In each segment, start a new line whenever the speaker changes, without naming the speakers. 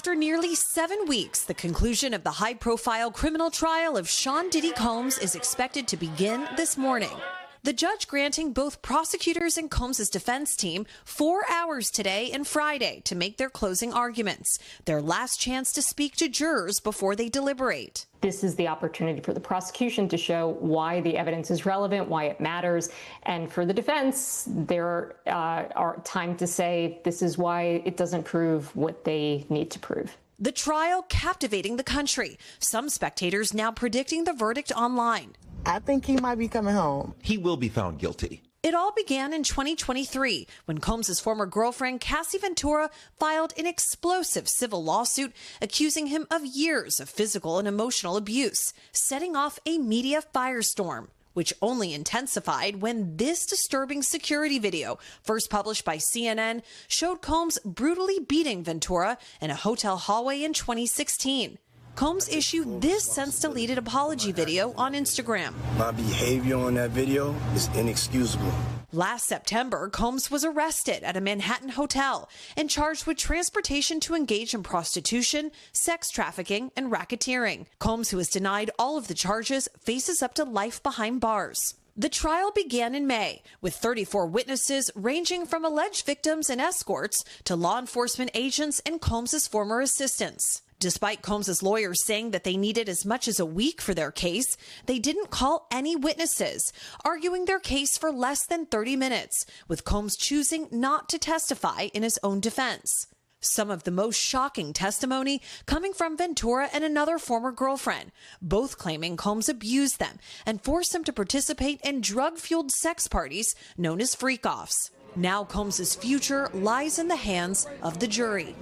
After nearly 7 weeks, the conclusion of the high-profile criminal trial of Sean Diddy Combs is expected to begin this morning. The judge granting both prosecutors and Combs' defense team 4 hours today and Friday to make their closing arguments, their last chance to speak to jurors before they deliberate.
This is the opportunity for the prosecution to show why the evidence is relevant, why it matters. And for the defense, there are time to say this is why it doesn't prove what they need to prove.
The trial captivating the country. Some spectators now predicting the verdict online.
I think he might be coming home.
He will be found guilty.
It all began in 2023 when Combs' former girlfriend, Cassie Ventura, filed an explosive civil lawsuit accusing him of years of physical and emotional abuse, setting off a media firestorm, which only intensified when this disturbing security video, first published by CNN, showed Combs brutally beating Ventura in a hotel hallway in 2016. Combs issued this since-deleted apology video on Instagram.
My behavior on that video is inexcusable.
Last September, Combs was arrested at a Manhattan hotel and charged with transportation to engage in prostitution, sex trafficking, and racketeering. Combs, who has denied all of the charges, faces up to life behind bars. The trial began in May, with 34 witnesses ranging from alleged victims and escorts to law enforcement agents and Combs' former assistants. Despite Combs' lawyers saying that they needed as much as a week for their case, they didn't call any witnesses, arguing their case for less than 30 minutes, with Combs choosing not to testify in his own defense. Some of the most shocking testimony coming from Ventura and another former girlfriend, both claiming Combs abused them and forced them to participate in drug-fueled sex parties known as freak-offs. Now Combs' future lies in the hands of the jury.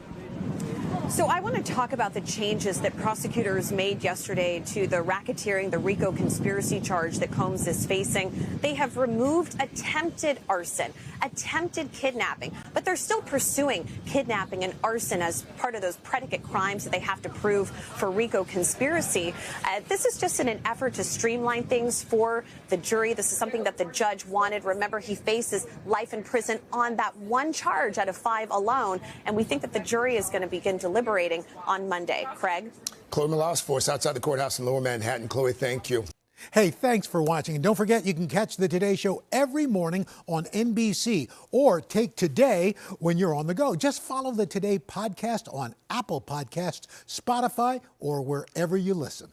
So I want to talk about the changes that prosecutors made yesterday to the racketeering, the RICO conspiracy charge that Combs is facing. They have removed attempted arson, attempted kidnapping, but they're still pursuing kidnapping and arson as part of those predicate crimes that they have to prove for RICO conspiracy. This is just in an effort to streamline things for the jury. This is something that the judge wanted. Remember, he faces life in prison on that one charge out of 5 alone, and we think that the jury is going to begin deliberating on Monday. Craig?
Chloe Melas for us outside the courthouse in Lower Manhattan. Chloe, thank you.
Hey, thanks for watching. And don't forget, you can catch the Today Show every morning on NBC or take Today when you're on the go. Just follow the Today podcast on Apple Podcasts, Spotify, or wherever you listen.